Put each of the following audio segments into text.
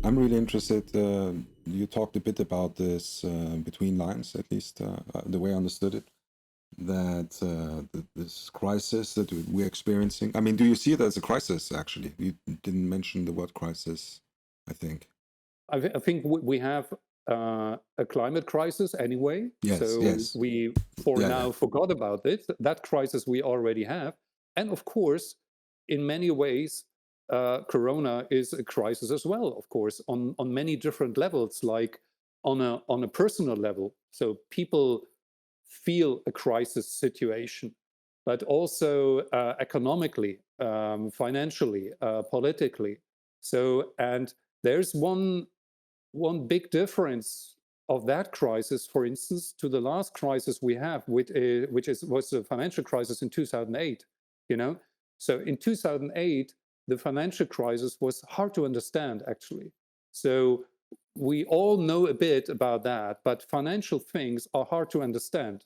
I'm really interested. You talked a bit about this between lines, at least the way I understood it, that this crisis that we're experiencing. I mean, do you see it as a crisis, actually? You didn't mention the word crisis, I think. I think we have a climate crisis anyway. Yes, So yes. we, for Yeah, yeah. now, forgot about it. That crisis we already have. And of course, in many ways, Corona is a crisis as well, of course, on many different levels, like on a personal level. So people feel a crisis situation, but also economically, financially, politically. So, and there's one big difference of that crisis, for instance, to the last crisis we have, was the financial crisis in 2008. You know, so in 2008, the financial crisis was hard to understand, actually. So we all know a bit about that, but financial things are hard to understand.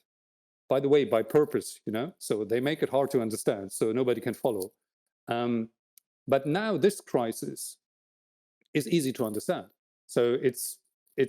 By the way, by purpose, so they make it hard to understand, so nobody can follow. Um, but now this crisis is easy to understand. So it's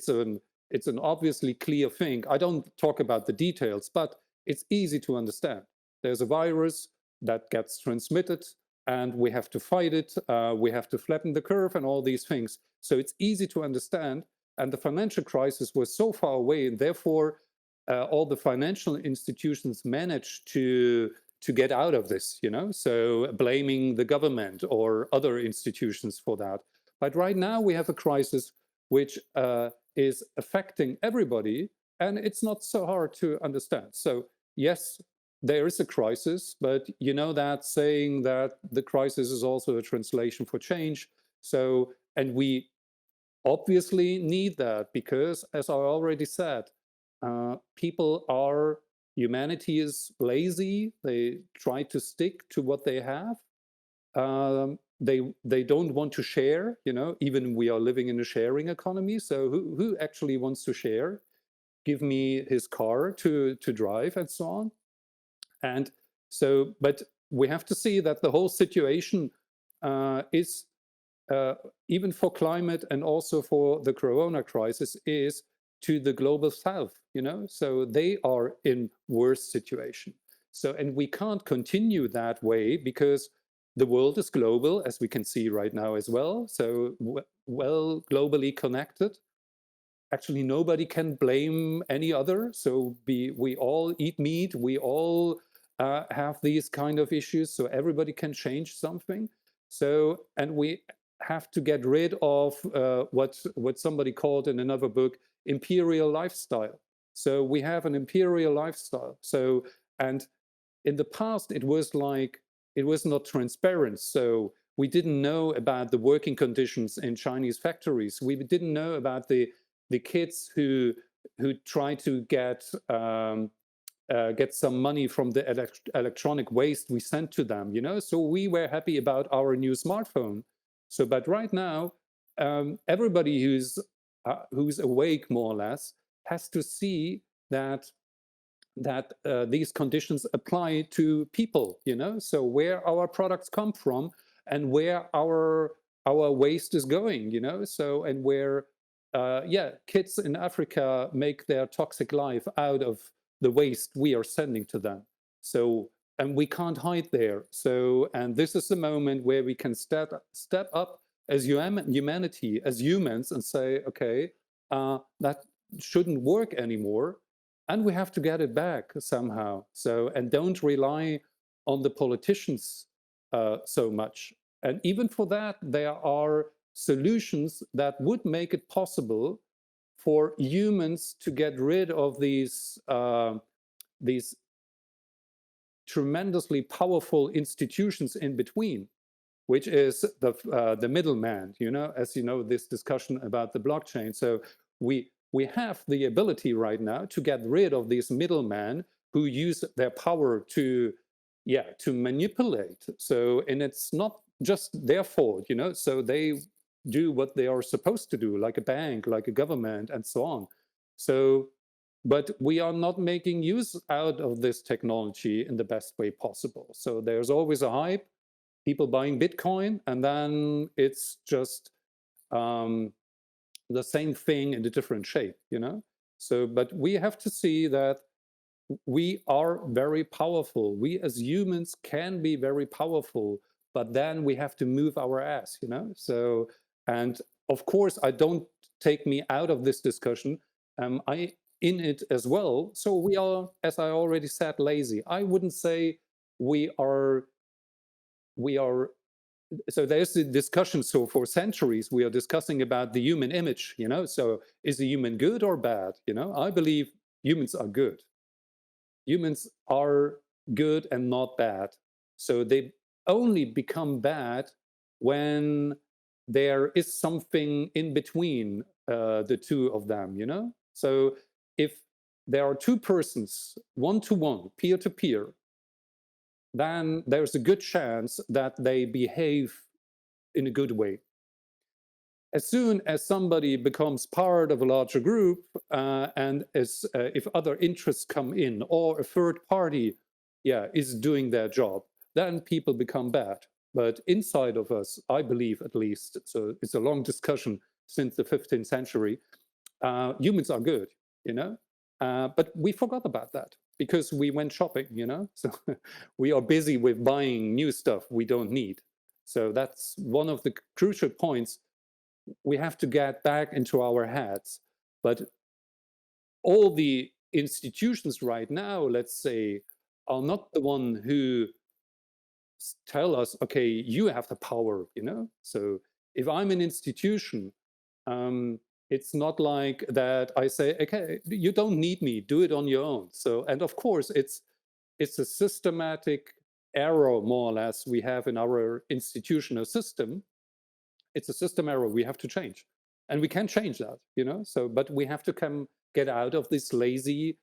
an it's an obviously clear thing. I don't talk about the details, but it's easy to understand. There's a virus that gets transmitted, and we have to fight it. We have to flatten the curve, and all these things. So it's easy to understand. And the financial crisis was so far away, and therefore all the financial institutions managed to get out of this. So blaming the government or other institutions for that. But right now we have a crisis which is affecting everybody, and it's not so hard to understand. So yes, there is a crisis, but you know that saying that the crisis is also a translation for change. So, and we obviously need that because, as I already said, humanity is lazy. They try to stick to what they have. They don't want to share. Even we are living in a sharing economy. So who actually wants to share? Give me his car to drive and so on. And so, but we have to see that the whole situation is uh, even for climate and also for the corona crisis is to the global south. So they are in worse situation. So, and we can't continue that way because the world is global, as we can see right now as well. So well globally connected. Actually, nobody can blame any other. So we all eat meat. We all have these kind of issues. So everybody can change something. So, and we have to get rid of what somebody called in another book imperial lifestyle. So we have an imperial lifestyle. So, and in the past, it was not transparent. So we didn't know about the working conditions in Chinese factories. We didn't know about the kids who try to get some money from the electronic waste we sent to them. So we were happy about our new smartphone. So, but right now, everybody who's awake, more or less, has to see that these conditions apply to people. So where our products come from and where our waste is going. So, and where kids in Africa make their toxic life out of the waste we are sending to them. So, and we can't hide there. So, and this is the moment where we can step up as humanity, as humans, and say, okay, that shouldn't work anymore, and we have to get it back somehow. So, and don't rely on the politicians so much. And even for that, there are solutions that would make it possible for humans to get rid of these tremendously powerful institutions in between, which is the middleman. As you know, this discussion about the blockchain. So we have the ability right now to get rid of these middlemen who use their power to manipulate. So, and it's not just their fault. So they do what they are supposed to do, like a bank, like a government, and so on. So, but we are not making use out of this technology in the best way possible. So there's always a hype. people buying Bitcoin, and then it's just the same thing in a different shape, you know? So, but we have to see that we are very powerful. We as humans can be very powerful, but then we have to move our ass, you know? So, and of course, I don't take me out of this discussion. I in it as well. So we are, as I already said, lazy. I wouldn't say we are, we are, so there's a discussion. So for centuries, we are discussing about the human image, you know? So is a human good or bad? You know, I believe humans are good. Humans are good and not bad. So they only become bad when there is something in between the two of them, you know? So if there are two persons, one to one, peer to peer, then there's a good chance that they behave in a good way. As soon as somebody becomes part of a larger group, and as if other interests come in, or a third party, yeah, is doing their job, then people become bad. But inside of us, I believe at least, so it's a long discussion since the 15th century, humans are good, you know. But we forgot about that because we went shopping, you know. So we are busy with buying new stuff we don't need. So that's one of the crucial points we have to get back into our heads. But all the institutions right now, let's say, are not the one who tell us, okay, you have the power, you know? So if I'm an institution, it's not like that I say, okay, you don't need me, do it on your own. So, and of course, it's a systematic error, more or less, we have in our institutional system. It's a system error we have to change, and we can change that, you know. So but we have to come get out of this lazy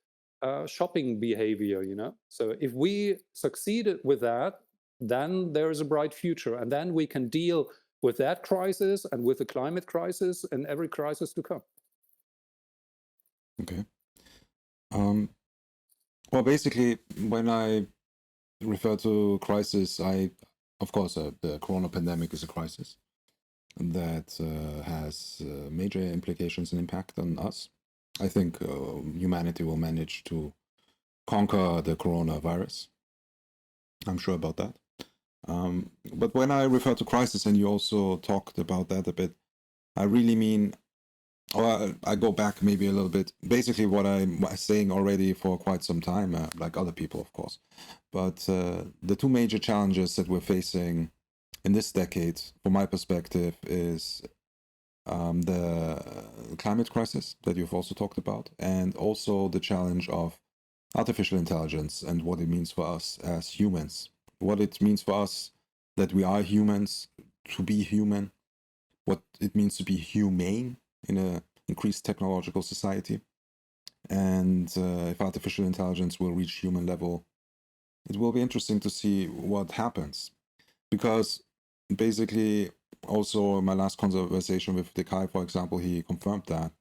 shopping behavior, you know. So if we succeeded with that, then there is a bright future, and then we can deal with that crisis and with the climate crisis and every crisis to come. Okay. Well, basically, when I refer to crisis, of course, the corona pandemic is a crisis that has major implications and impact on us. I think humanity will manage to conquer the coronavirus. I'm sure about that. But when I refer to crisis, and you also talked about that a bit, I really mean, or I go back maybe a little bit. Basically, what I'm saying already for quite some time, like other people, of course. But the two major challenges that we're facing in this decade, from my perspective, is the climate crisis that you've also talked about, and also the challenge of artificial intelligence and what it means for us as humans, what it means for us that we are humans, to be human, what it means to be humane in an increased technological society. And if artificial intelligence will reach human level, it will be interesting to see what happens. Because basically, also my last conversation with Dekai, for example, he confirmed that,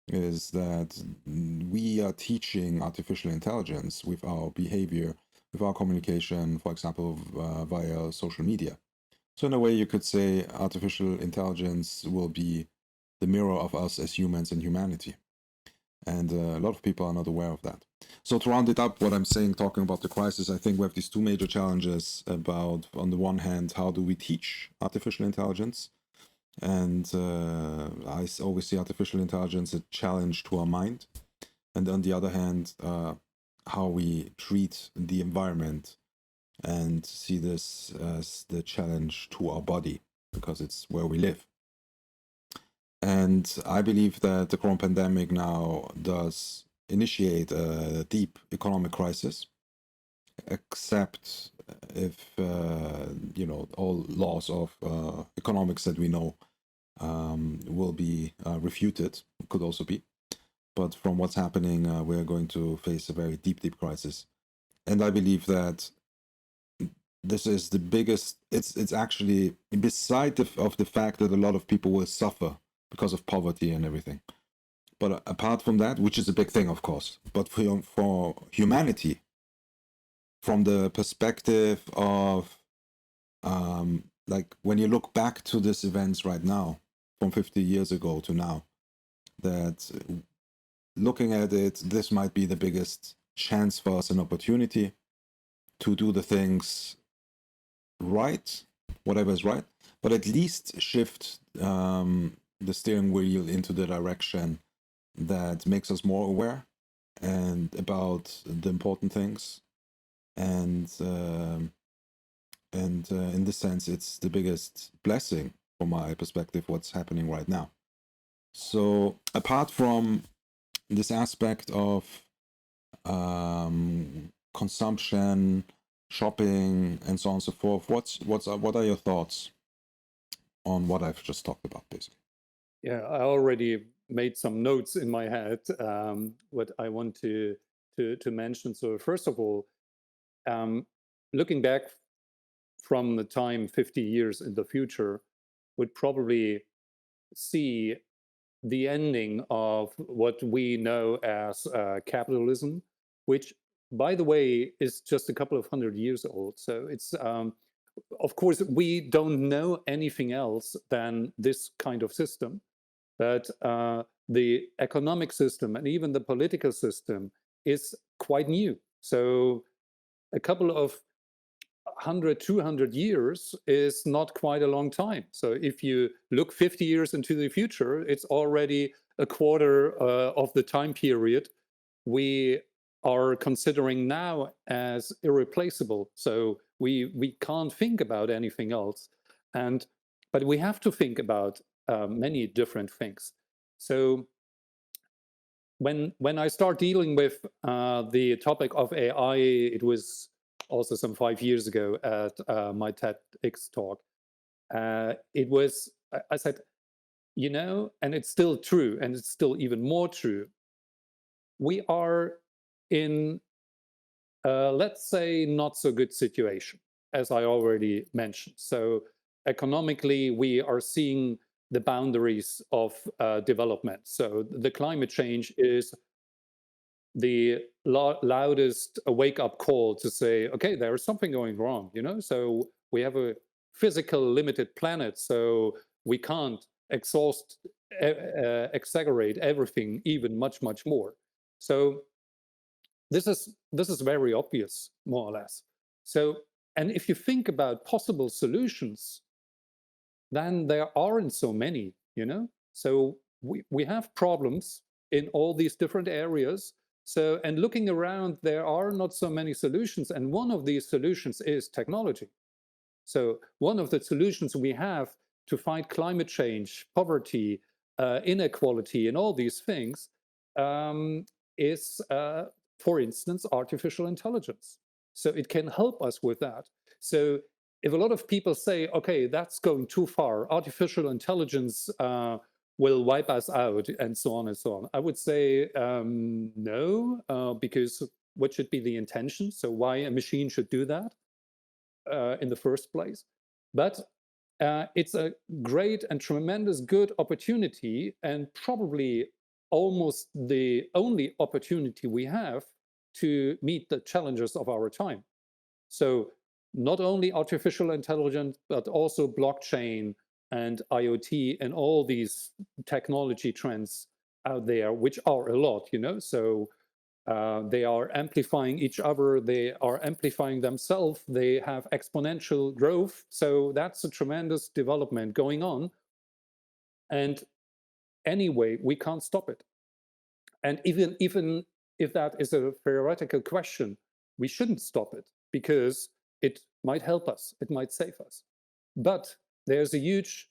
is that we are teaching artificial intelligence with our behavior, with our communication, for example, via social media. So in a way, you could say artificial intelligence will be the mirror of us as humans and humanity. And a lot of people are not aware of that. So to round it up, what I'm saying, talking about the crisis, I think we have these two major challenges about, on the one hand, how do we teach artificial intelligence? And I always see artificial intelligence a challenge to our mind. And on the other hand, how we treat the environment and see this as the challenge to our body, because it's where we live. And I believe that the corona pandemic now does initiate a deep economic crisis, except if, all laws of economics that we know will be refuted, could also be. But from what's happening, we're going to face a very deep, deep crisis. And I believe that this is the biggest, it's actually, beside of the fact that a lot of people will suffer because of poverty and everything. But apart from that, which is a big thing, of course, but for humanity, from the perspective of like when you look back to these events right now, from 50 years ago to now, that looking at it, this might be the biggest chance for us, an opportunity to do the things right, whatever is right, but at least shift the steering wheel into the direction that makes us more aware and about the important things. And in this sense, it's the biggest blessing from my perspective, what's happening right now. So apart from this aspect of consumption, shopping, and so on and so forth, what are your thoughts on what I've just talked about, basically? Yeah, I already made some notes in my head, what I want to mention. So first of all, looking back from the time 50 years in the future, would probably see the ending of what we know as capitalism, which, by the way, is just a couple of 100 years old. So it's, of course, we don't know anything else than this kind of system. But the economic system and even the political system is quite new. So a couple of 100, 200 years is not quite a long time. So if you look 50 years into the future, it's already a quarter of the time period we are considering now as irreplaceable. So we can't think about anything else. But we have to think about many different things. So when I start dealing with the topic of AI, it was also some 5 years ago at my TEDx talk. It was, I said, you know, and it's still true, and it's still even more true. We are in, let's say, not so good situation, as I already mentioned. So economically, we are seeing the boundaries of development. So the climate change is the loudest wake-up call to say, okay, there is something going wrong, you know? So we have a physical limited planet, so we can't exaggerate everything even much, much more. So this is very obvious, more or less. So, and if you think about possible solutions, then there aren't so many, you know? So we have problems in all these different areas. So, and looking around, there are not so many solutions. And one of these solutions is technology. So one of the solutions we have to fight climate change, poverty, inequality, and all these things is, for instance, artificial intelligence. So it can help us with that. So if a lot of people say, okay, that's going too far, artificial intelligence will wipe us out, and so on and so on, I would say no, because what should be the intention? So why a machine should do that in the first place? But it's a great and tremendous good opportunity, and probably almost the only opportunity we have to meet the challenges of our time. So not only artificial intelligence, but also blockchain and IoT and all these technology trends out there, which are a lot, you know. So they are amplifying each other, they are amplifying themselves, they have exponential growth. So that's a tremendous development going on. And anyway, we can't stop it. And even if that is a theoretical question, we shouldn't stop it, because it might help us, it might save us. But there's a huge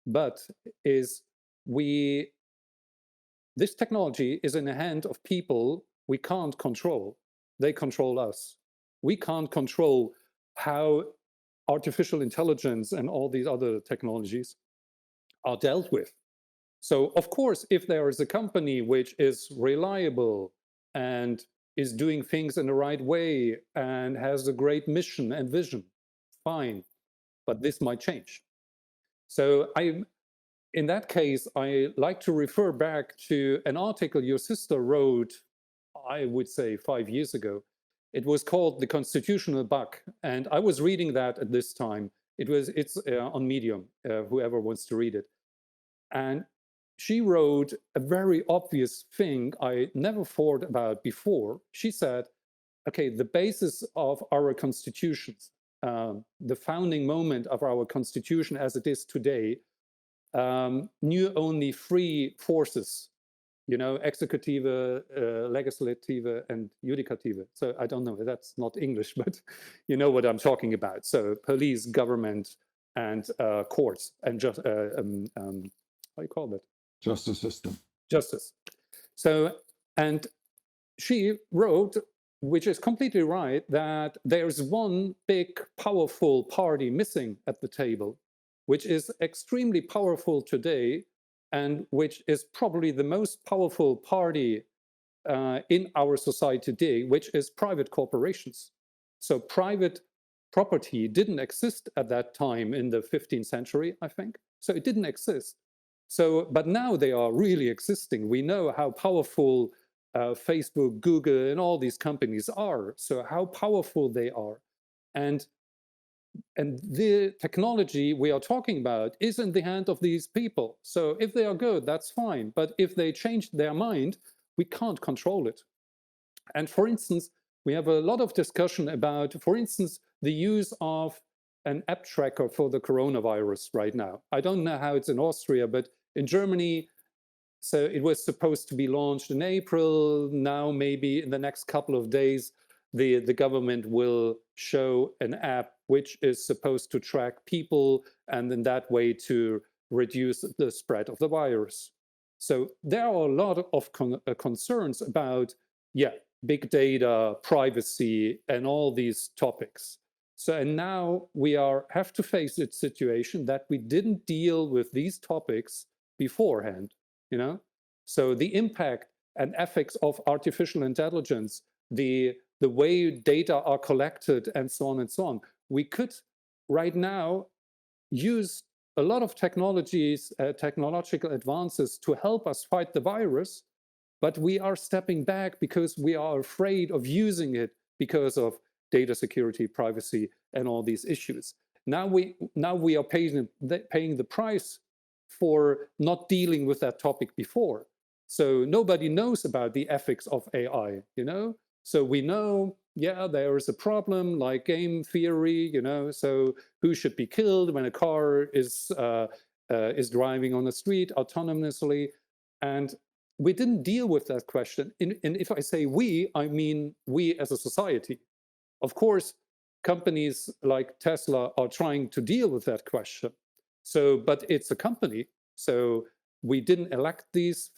but, is this technology is in the hand of people we can't control. They control us. We can't control how artificial intelligence and all these other technologies are dealt with. So of course, if there is a company which is reliable and is doing things in the right way and has a great mission and vision, fine, but this might change. So in that case, I like to refer back to an article your sister wrote, I would say 5 years ago. It was called The Constitutional Bug. And I was reading that at this time. It's on Medium, whoever wants to read it. And she wrote a very obvious thing I never thought about before. She said, okay, the basis of our constitutions, the founding moment of our constitution as it is today, knew only three forces, executive, legislative, and judicative. So I don't know, that's not English, but you know what I'm talking about. So police, government, and courts, and just, how do you call that? Justice system. Justice. So, and she wrote, which is completely right, that there's one big, powerful party missing at the table, which is extremely powerful today, and which is probably the most powerful party in our society today, which is private corporations. So private property didn't exist at that time in the 15th century, I think. So it didn't exist. So, but now they are really existing. We know how powerful Facebook, Google, and all these companies are. So how powerful they are. And the technology we are talking about is in the hand of these people. So if they are good, that's fine. But if they change their mind, we can't control it. And for instance, we have a lot of discussion about, for instance, the use of an app tracker for the coronavirus right now. I don't know how it's in Austria, but in Germany, so it was supposed to be launched in April. Now, maybe in the next couple of days, the government will show an app which is supposed to track people and in that way to reduce the spread of the virus. So there are a lot of concerns about, big data, privacy, and all these topics. So, and now we have to face a situation that we didn't deal with these topics beforehand. So the impact and effects of artificial intelligence, the way data are collected, and so on and so on. We could right now use a lot of technologies, technological advances to help us fight the virus, but we are stepping back because we are afraid of using it because of data security, privacy, and all these issues. Now we are paying the price for not dealing with that topic before. So nobody knows about the ethics of AI, So we know, there is a problem like game theory, So who should be killed when a car is driving on the street autonomously? And we didn't deal with that question. And if I say we, I mean we as a society. Of course, companies like Tesla are trying to deal with that question. So, but it's a company. So we didn't elect these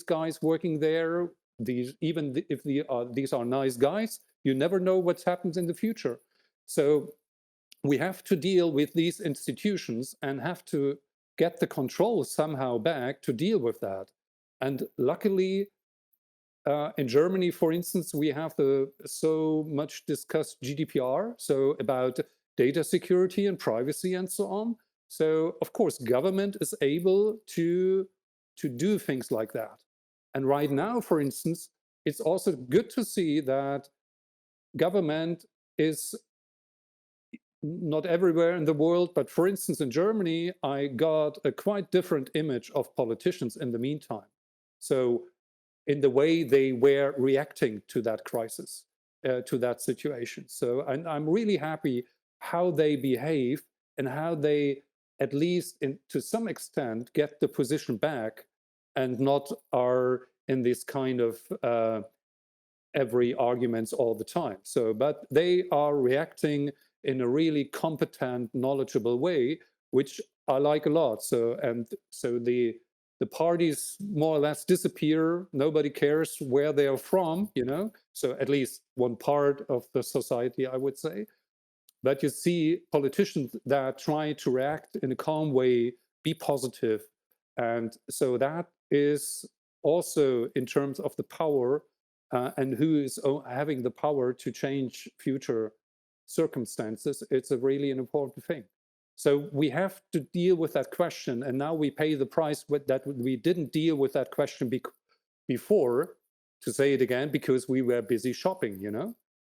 guys working there. Even if these are nice guys, you never know what happens in the future. So we have to deal with these institutions and have to get the control somehow back to deal with that. And luckily, in Germany, for instance, we have the so much discussed GDPR, so about data security and privacy and so on. So of course, government is able to do things like that. And right now, for instance, it's also good to see that government is not everywhere in the world, but for instance, in Germany, I got a quite different image of politicians in the meantime. So in the way they were reacting to that crisis, to that situation. So I'm really happy how they behave and how they, at least to some extent, get the position back and not are in this kind of every arguments all the time. So, but they are reacting in a really competent, knowledgeable way, which I like a lot. So, and so the parties more or less disappear. Nobody cares where they are from, So at least one part of the society, I would say. But you see politicians that try to react in a calm way, be positive. And so that is also in terms of the power and who is having the power to change future circumstances, it's a really an important thing. So we have to deal with that question, and now we pay the price with that we didn't deal with that question before, to say it again, because we were busy shopping,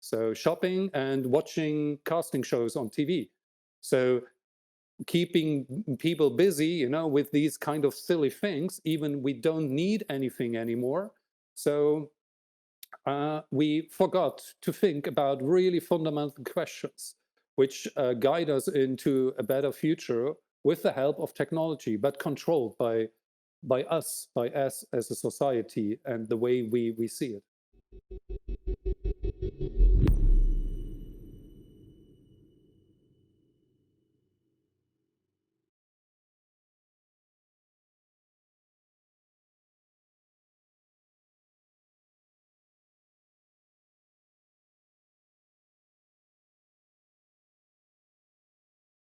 So shopping and watching casting shows on TV. So keeping people busy, with these kind of silly things. Even we don't need anything anymore. So we forgot to think about really fundamental questions, which guide us into a better future with the help of technology, but controlled by us as a society and the way we see it.